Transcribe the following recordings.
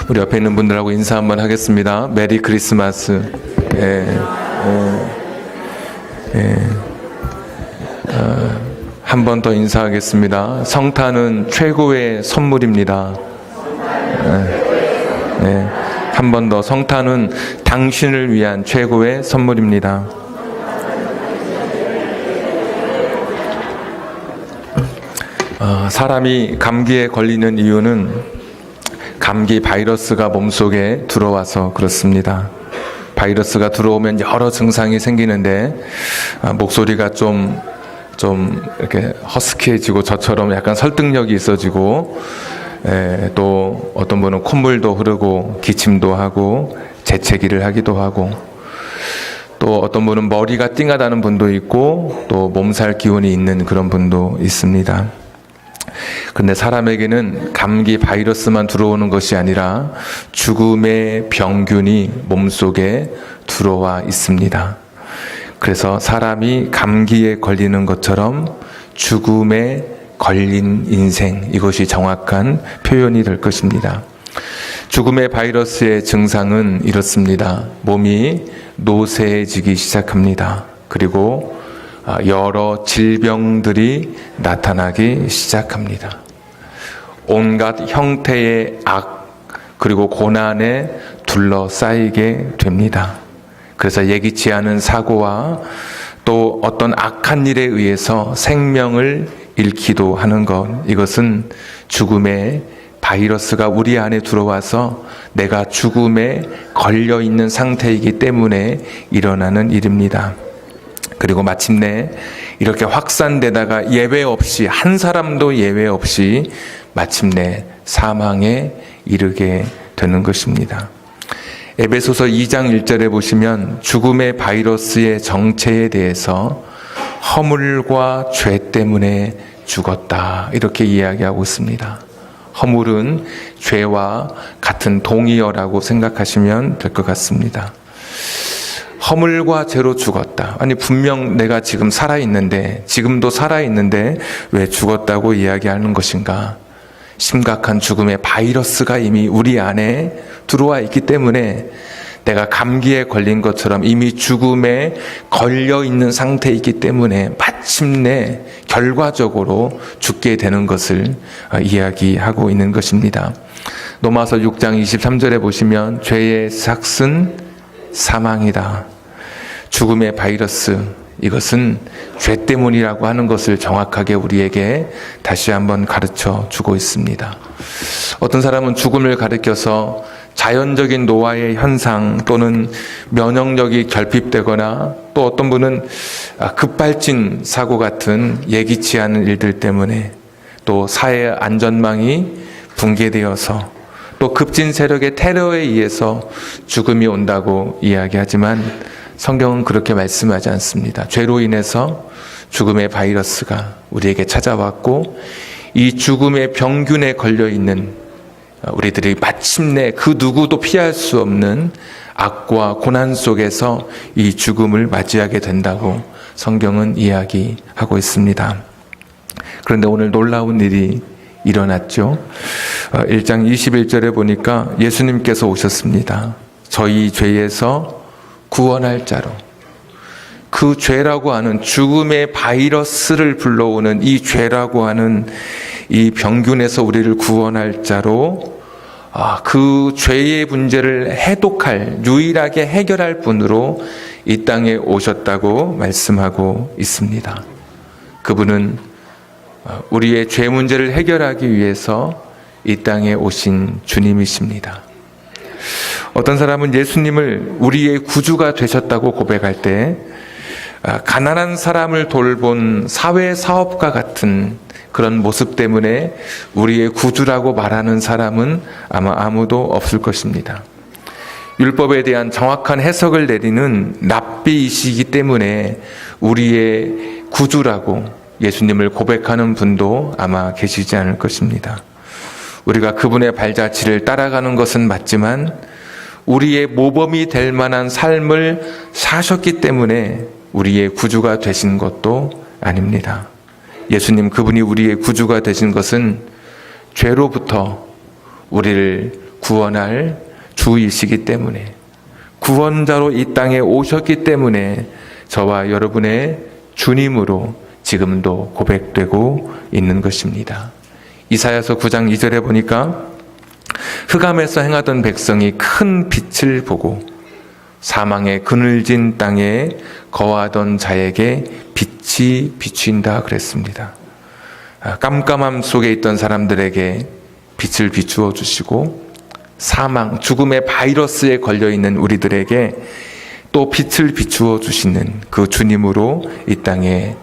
우리 옆에 있는 분들하고 인사 한번 하겠습니다. 메리 크리스마스. 한 번 더 인사하겠습니다. 성탄은 최고의 선물입니다. 한 번 더, 성탄은 당신을 위한 최고의 선물입니다. 사람이 감기에 걸리는 이유는 감기 바이러스가 몸속에 들어와서 그렇습니다. 바이러스가 들어오면 여러 증상이 생기는데 목소리가 좀 이렇게 허스키해지고 저처럼 약간 설득력이 있어지고, 또 어떤 분은 콧물도 흐르고 기침도 하고 재채기를 하기도 하고, 또 어떤 분은 머리가 띵하다는 분도 있고, 또 몸살 기운이 있는 그런 분도 있습니다. 근데 사람에게는 감기 바이러스만 들어오는 것이 아니라 죽음의 병균이 몸속에 들어와 있습니다. 그래서 사람이 감기에 걸리는 것처럼 죽음에 걸린 인생, 이것이 정확한 표현이 될 것입니다. 죽음의 바이러스의 증상은 이렇습니다. 몸이 노쇠해지기 시작합니다. 그리고 여러 질병들이 나타나기 시작합니다. 온갖 형태의 악, 그리고 고난에 둘러싸이게 됩니다. 그래서 예기치 않은 사고와 또 어떤 악한 일에 의해서 생명을 잃기도 하는 것, 이것은 죽음의 바이러스가 우리 안에 들어와서 내가 죽음에 걸려 있는 상태이기 때문에 일어나는 일입니다. 그리고 마침내 이렇게 확산되다가 예외 없이, 한 사람도 예외 없이 마침내 사망에 이르게 되는 것입니다. 에베소서 2장 1절에 보시면 죽음의 바이러스의 정체에 대해서 허물과 죄 때문에 죽었다, 이렇게 이야기하고 있습니다. 허물은 죄와 같은 동의어라고 생각하시면 될 것 같습니다. 허물과 죄로 죽었다. 아니, 분명 내가 지금 살아있는데, 지금도 살아있는데 왜 죽었다고 이야기하는 것인가? 심각한 죽음의 바이러스가 이미 우리 안에 들어와 있기 때문에 내가 감기에 걸린 것처럼 이미 죽음에 걸려 있는 상태이기 때문에 마침내 결과적으로 죽게 되는 것을 이야기하고 있는 것입니다. 로마서 6장 23절에 보시면 죄의 삭은 사망이다. 죽음의 바이러스, 이것은 죄 때문이라고 하는 것을 정확하게 우리에게 다시 한번 가르쳐 주고 있습니다. 어떤 사람은 죽음을 가리켜서 자연적인 노화의 현상 또는 면역력이 결핍되거나, 또 어떤 분은 급발진 사고 같은 예기치 않은 일들 때문에, 또 사회 안전망이 붕괴되어서, 또 급진 세력의 테러에 의해서 죽음이 온다고 이야기하지만 성경은 그렇게 말씀하지 않습니다. 죄로 인해서 죽음의 바이러스가 우리에게 찾아왔고, 이 죽음의 병균에 걸려있는 우리들이 마침내 그 누구도 피할 수 없는 악과 고난 속에서 이 죽음을 맞이하게 된다고 성경은 이야기하고 있습니다. 그런데 오늘 놀라운 일이 일어났죠. 1장 21절에 보니까 예수님께서 오셨습니다. 저희 죄에서 구원할 자로, 그 죄라고 하는 죽음의 바이러스를 불러오는 이 죄라고 하는 이 병균에서 우리를 구원할 자로, 그 죄의 문제를 해독할, 유일하게 해결할 분으로 이 땅에 오셨다고 말씀하고 있습니다. 그분은 우리의 죄 문제를 해결하기 위해서 이 땅에 오신 주님이십니다. 어떤 사람은 예수님을 우리의 구주가 되셨다고 고백할 때 가난한 사람을 돌본 사회사업가 같은 그런 모습 때문에 우리의 구주라고 말하는 사람은 아마 아무도 없을 것입니다. 율법에 대한 정확한 해석을 내리는 랍비이시기 때문에 우리의 구주라고 예수님을 고백하는 분도 아마 계시지 않을 것입니다. 우리가 그분의 발자취를 따라가는 것은 맞지만 우리의 모범이 될 만한 삶을 사셨기 때문에 우리의 구주가 되신 것도 아닙니다. 예수님, 그분이 우리의 구주가 되신 것은 죄로부터 우리를 구원할 주이시기 때문에, 구원자로 이 땅에 오셨기 때문에 저와 여러분의 주님으로 지금도 고백되고 있는 것입니다. 이사야서 9장 2절에 보니까 흑암에서 행하던 백성이 큰 빛을 보고 사망의 그늘진 땅에 거하던 자에게 빛이 비추인다 그랬습니다. 깜깜함 속에 있던 사람들에게 빛을 비추어 주시고, 사망, 죽음의 바이러스에 걸려있는 우리들에게 또 빛을 비추어 주시는 그 주님으로 이 땅에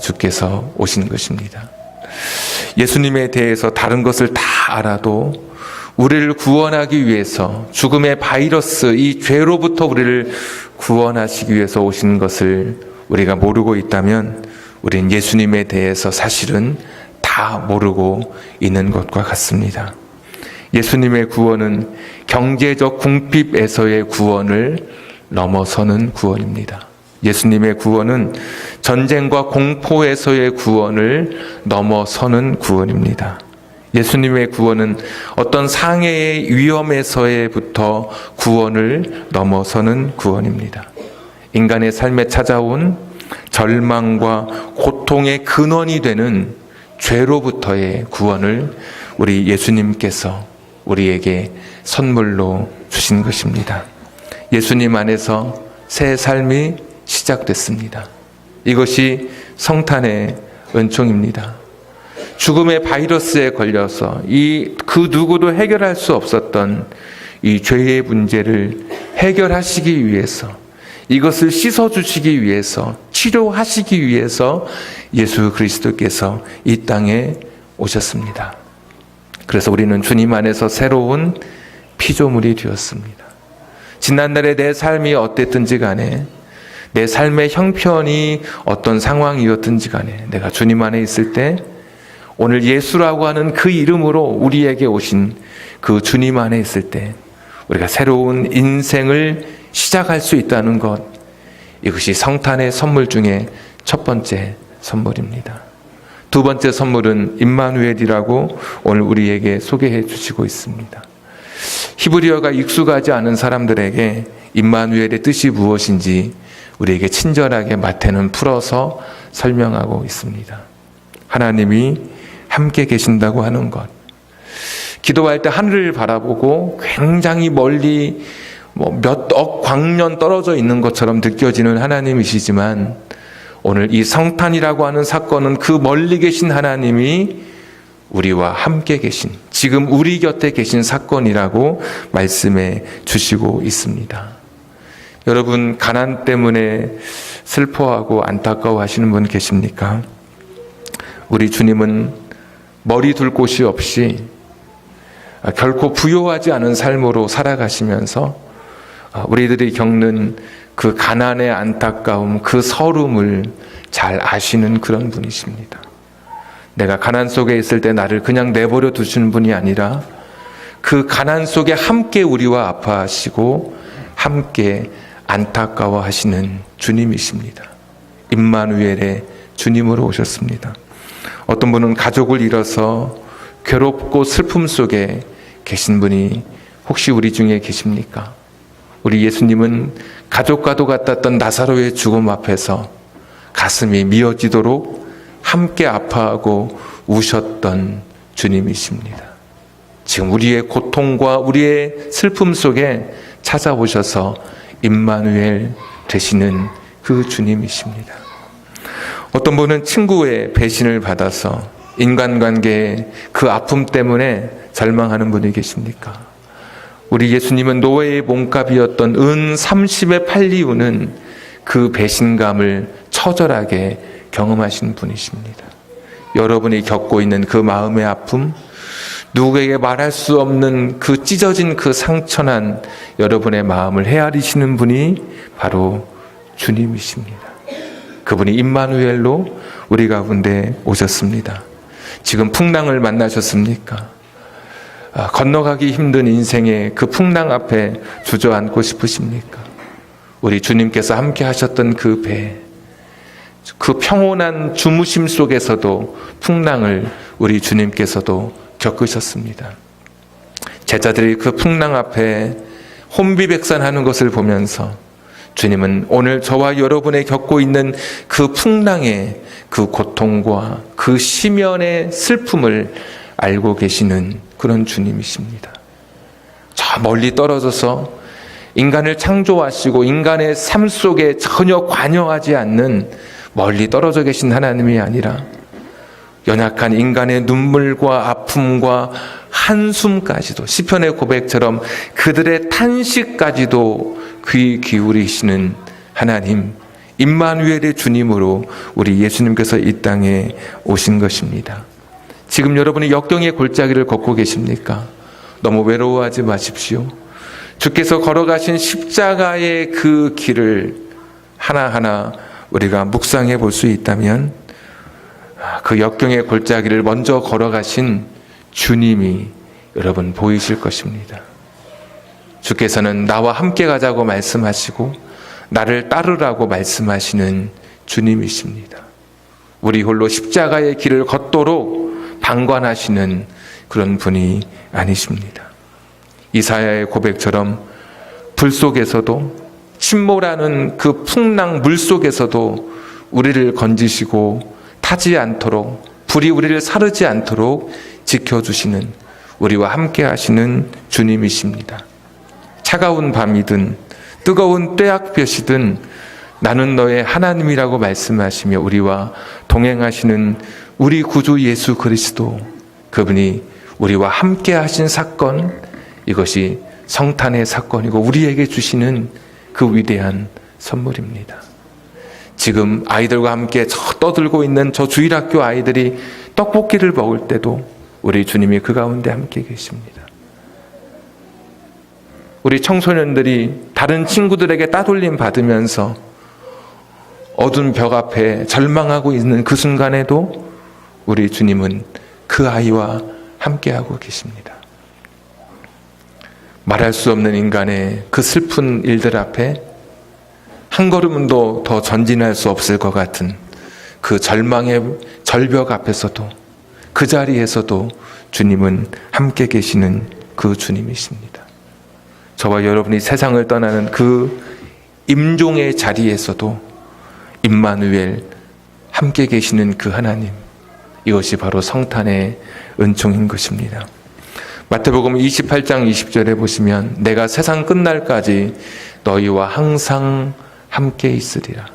주께서 오신 것입니다. 예수님에 대해서 다른 것을 다 알아도 우리를 구원하기 위해서, 죽음의 바이러스, 이 죄로부터 우리를 구원하시기 위해서 오신 것을 우리가 모르고 있다면 우린 예수님에 대해서 사실은 다 모르고 있는 것과 같습니다. 예수님의 구원은 경제적 궁핍에서의 구원을 넘어서는 구원입니다. 예수님의 구원은 전쟁과 공포에서의 구원을 넘어서는 구원입니다. 예수님의 구원은 어떤 상해의 위험에서부터 구원을 넘어서는 구원입니다. 인간의 삶에 찾아온 절망과 고통의 근원이 되는 죄로부터의 구원을 우리 예수님께서 우리에게 선물로 주신 것입니다. 예수님 안에서 새 삶이 시작됐습니다. 이것이 성탄의 은총입니다. 죽음의 바이러스에 걸려서 그 누구도 해결할 수 없었던 이 죄의 문제를 해결하시기 위해서, 이것을 씻어주시기 위해서, 치료하시기 위해서 예수 그리스도께서 이 땅에 오셨습니다. 그래서 우리는 주님 안에서 새로운 피조물이 되었습니다. 지난날의 내 삶이 어땠든지 간에, 내 삶의 형편이 어떤 상황이었든지 간에, 내가 주님 안에 있을 때 오늘 예수라고 하는 그 이름으로 우리에게 오신 그 주님 안에 있을 때 우리가 새로운 인생을 시작할 수 있다는 것, 이것이 성탄의 선물 중에 첫 번째 선물입니다. 두 번째 선물은 임마누엘이라고 오늘 우리에게 소개해 주시고 있습니다. 히브리어가 익숙하지 않은 사람들에게 임마누엘의 뜻이 무엇인지 우리에게 친절하게 마태는 풀어서 설명하고 있습니다. 하나님이 함께 계신다고 하는 것. 기도할 때 하늘을 바라보고 굉장히 멀리 몇 억 광년 떨어져 있는 것처럼 느껴지는 하나님이시지만, 오늘 이 성탄이라고 하는 사건은 그 멀리 계신 하나님이 우리와 함께 계신, 지금 우리 곁에 계신 사건이라고 말씀해 주시고 있습니다. 여러분, 가난 때문에 슬퍼하고 안타까워하시는 분 계십니까? 우리 주님은 머리 둘 곳이 없이 결코 부요하지 않은 삶으로 살아가시면서 우리들이 겪는 그 가난의 안타까움, 그 서름을 잘 아시는 그런 분이십니다. 내가 가난 속에 있을 때 나를 그냥 내버려 두시는 분이 아니라 그 가난 속에 함께 우리와 아파하시고 함께 안타까워하시는 주님이십니다. 임마누엘의 주님으로 오셨습니다. 어떤 분은 가족을 잃어서 괴롭고 슬픔 속에 계신 분이 혹시 우리 중에 계십니까? 우리 예수님은 가족과도 같았던 나사로의 죽음 앞에서 가슴이 미어지도록 함께 아파하고 우셨던 주님이십니다. 지금 우리의 고통과 우리의 슬픔 속에 찾아오셔서 임마누엘 되시는 그 주님이십니다. 어떤 분은 친구의 배신을 받아서 인간관계의 그 아픔 때문에 절망하는 분이 계십니까? 우리 예수님은 노예의 몸값이었던 은 30의 팔리우는 그 배신감을 처절하게 경험하신 분이십니다. 여러분이 겪고 있는 그 마음의 아픔, 누구에게 말할 수 없는 그 찢어진 그 상처난 여러분의 마음을 헤아리시는 분이 바로 주님이십니다. 그분이 임마누엘로 우리 가운데 오셨습니다. 지금 풍랑을 만나셨습니까? 건너가기 힘든 인생의 그 풍랑 앞에 주저앉고 싶으십니까? 우리 주님께서 함께 하셨던 그 배, 그 평온한 주무심 속에서도 풍랑을 우리 주님께서도 겪으셨습니다. 제자들이 그 풍랑 앞에 혼비백산하는 것을 보면서 주님은 오늘 저와 여러분이 겪고 있는 그 풍랑의 그 고통과 그 시면의 슬픔을 알고 계시는 그런 주님이십니다. 저 멀리 떨어져서 인간을 창조하시고 인간의 삶 속에 전혀 관여하지 않는 멀리 떨어져 계신 하나님이 아니라 연약한 인간의 눈물과 아픔과 한숨까지도 시편의 고백처럼 그들의 탄식까지도 귀 기울이시는 하나님, 임마누엘의 주님으로 우리 예수님께서 이 땅에 오신 것입니다. 지금 여러분이 역경의 골짜기를 걷고 계십니까? 너무 외로워하지 마십시오. 주께서 걸어가신 십자가의 그 길을 하나하나 우리가 묵상해 볼 수 있다면 그 역경의 골짜기를 먼저 걸어가신 주님이 여러분 보이실 것입니다. 주께서는 나와 함께 가자고 말씀하시고 나를 따르라고 말씀하시는 주님이십니다. 우리 홀로 십자가의 길을 걷도록 방관하시는 그런 분이 아니십니다. 이사야의 고백처럼 불 속에서도 침몰하는 그 풍랑 물 속에서도 우리를 건지시고 타지 않도록, 불이 우리를 사르지 않도록 지켜주시는, 우리와 함께 하시는 주님이십니다. 차가운 밤이든 뜨거운 떼약볕이든 나는 너의 하나님이라고 말씀하시며 우리와 동행하시는 우리 구주 예수 그리스도, 그분이 우리와 함께 하신 사건, 이것이 성탄의 사건이고 우리에게 주시는 그 위대한 선물입니다. 지금 아이들과 함께 떠들고 있는 저 주일학교 아이들이 떡볶이를 먹을 때도 우리 주님이 그 가운데 함께 계십니다. 우리 청소년들이 다른 친구들에게 따돌림 받으면서 어두운 벽 앞에 절망하고 있는 그 순간에도 우리 주님은 그 아이와 함께하고 계십니다. 말할 수 없는 인간의 그 슬픈 일들 앞에 한 걸음도 더 전진할 수 없을 것 같은 그 절망의 절벽 앞에서도, 그 자리에서도 주님은 함께 계시는 그 주님이십니다. 저와 여러분이 세상을 떠나는 그 임종의 자리에서도 임마누엘, 함께 계시는 그 하나님, 이것이 바로 성탄의 은총인 것입니다. 마태복음 28장 20절에 보시면 내가 세상 끝날까지 너희와 항상 함께 있으리라.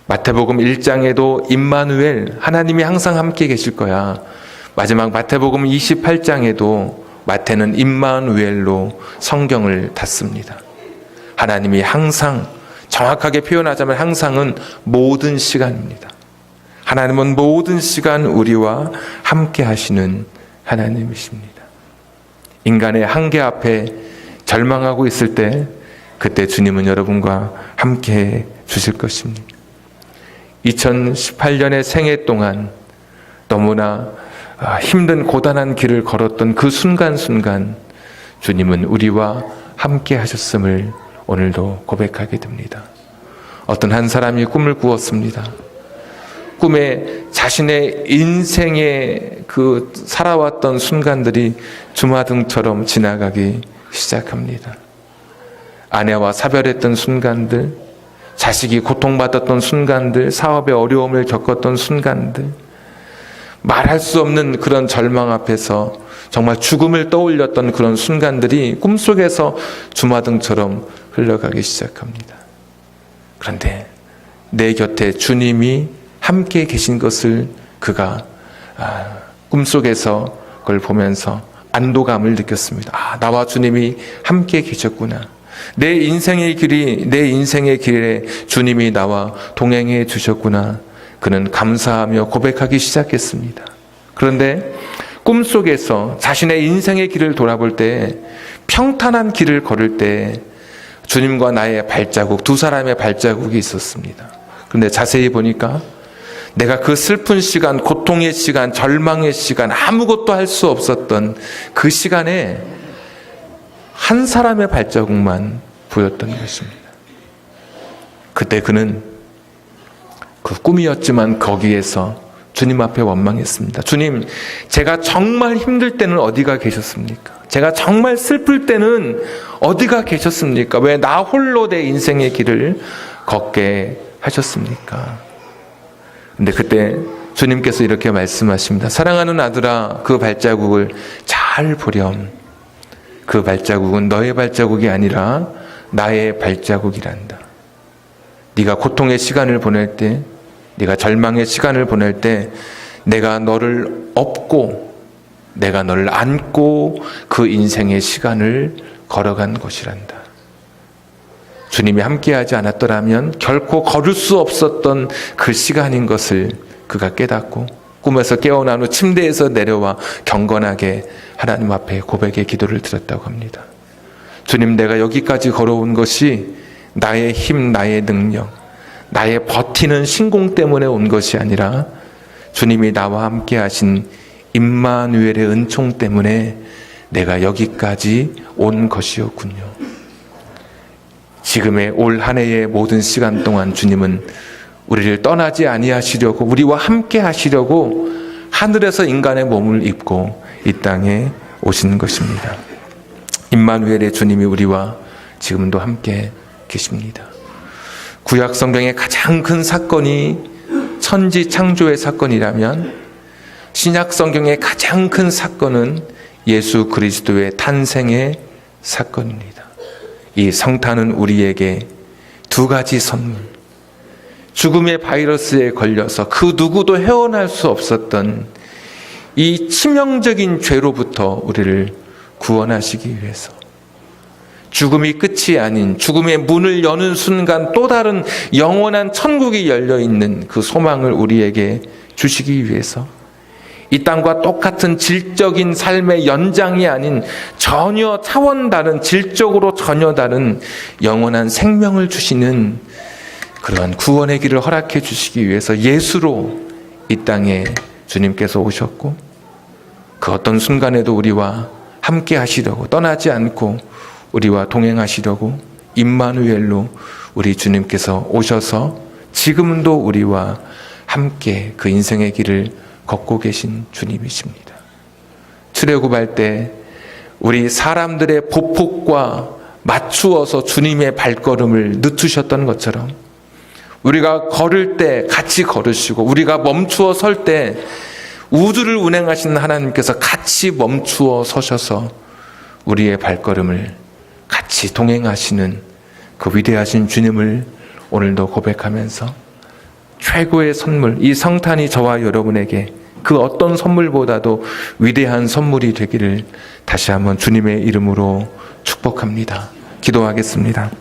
마태복음 1장에도 임마누엘, 하나님이 항상 함께 계실 거야. 마지막 마태복음 28장에도 마태는 임마누엘로 성경을 닫습니다. 하나님이 항상, 정확하게 표현하자면 항상은 모든 시간입니다. 하나님은 모든 시간 우리와 함께 하시는 하나님이십니다. 인간의 한계 앞에 절망하고 있을 때 그때 주님은 여러분과 함께 주실 것입니다. 2018년의 생애 동안 너무나 힘든 고단한 길을 걸었던 그 순간순간 주님은 우리와 함께 하셨음을 오늘도 고백하게 됩니다. 어떤 한 사람이 꿈을 꾸었습니다. 꿈에 자신의 인생의 그 살아왔던 순간들이 주마등처럼 지나가기 시작합니다. 아내와 사별했던 순간들, 자식이 고통받았던 순간들, 사업의 어려움을 겪었던 순간들, 말할 수 없는 그런 절망 앞에서 정말 죽음을 떠올렸던 그런 순간들이 꿈속에서 주마등처럼 흘러가기 시작합니다. 그런데 내 곁에 주님이 함께 계신 것을 그가 꿈속에서 그걸 보면서 안도감을 느꼈습니다. 나와 주님이 함께 계셨구나. 내 인생의 길에 주님이 나와 동행해 주셨구나. 그는 감사하며 고백하기 시작했습니다. 그런데 꿈속에서 자신의 인생의 길을 돌아볼 때, 평탄한 길을 걸을 때 주님과 나의 발자국, 두 사람의 발자국이 있었습니다. 그런데 자세히 보니까 내가 그 슬픈 시간, 고통의 시간, 절망의 시간, 아무것도 할 수 없었던 그 시간에 한 사람의 발자국만 보였던 것입니다. 그때 그는 그 꿈이었지만 거기에서 주님 앞에 원망했습니다. 주님, 제가 정말 힘들 때는 어디가 계셨습니까? 제가 정말 슬플 때는 어디가 계셨습니까? 왜 나 홀로 내 인생의 길을 걷게 하셨습니까? 근데 그때 주님께서 이렇게 말씀하십니다. 사랑하는 아들아, 그 발자국을 잘 보렴. 그 발자국은 너의 발자국이 아니라 나의 발자국이란다. 네가 고통의 시간을 보낼 때, 네가 절망의 시간을 보낼 때 내가 너를 업고 내가 너를 안고 그 인생의 시간을 걸어간 것이란다. 주님이 함께하지 않았더라면 결코 걸을 수 없었던 그 시간인 것을 그가 깨닫고 꿈에서 깨어난 후 침대에서 내려와 경건하게 하나님 앞에 고백의 기도를 드렸다고 합니다. 주님, 내가 여기까지 걸어온 것이 나의 힘, 나의 능력, 나의 버티는 신공 때문에 온 것이 아니라 주님이 나와 함께 하신 임마누엘의 은총 때문에 내가 여기까지 온 것이었군요. 지금의 올 한 해의 모든 시간 동안 주님은 우리를 떠나지 아니하시려고, 우리와 함께 하시려고 하늘에서 인간의 몸을 입고 이 땅에 오신 것입니다. 임마누엘의 주님이 우리와 지금도 함께 계십니다. 구약 성경의 가장 큰 사건이 천지 창조의 사건이라면 신약 성경의 가장 큰 사건은 예수 그리스도의 탄생의 사건입니다. 이 성탄은 우리에게 두 가지 선물, 죽음의 바이러스에 걸려서 그 누구도 헤어날 수 없었던 이 치명적인 죄로부터 우리를 구원하시기 위해서, 죽음이 끝이 아닌 죽음의 문을 여는 순간 또 다른 영원한 천국이 열려있는 그 소망을 우리에게 주시기 위해서, 이 땅과 똑같은 질적인 삶의 연장이 아닌 전혀 차원 다른, 질적으로 전혀 다른 영원한 생명을 주시는 그러한 구원의 길을 허락해 주시기 위해서 예수로 이 땅에 주님께서 오셨고, 그 어떤 순간에도 우리와 함께 하시려고, 떠나지 않고 우리와 동행하시려고 임마누엘로 우리 주님께서 오셔서 지금도 우리와 함께 그 인생의 길을 걷고 계신 주님이십니다. 출애굽할 때 우리 사람들의 보폭과 맞추어서 주님의 발걸음을 늦추셨던 것처럼 우리가 걸을 때 같이 걸으시고, 우리가 멈추어 설 때 우주를 운행하시는 하나님께서 같이 멈추어 서셔서 우리의 발걸음을 같이 동행하시는 그 위대하신 주님을 오늘도 고백하면서 최고의 선물, 이 성탄이 저와 여러분에게 그 어떤 선물보다도 위대한 선물이 되기를 다시 한번 주님의 이름으로 축복합니다. 기도하겠습니다.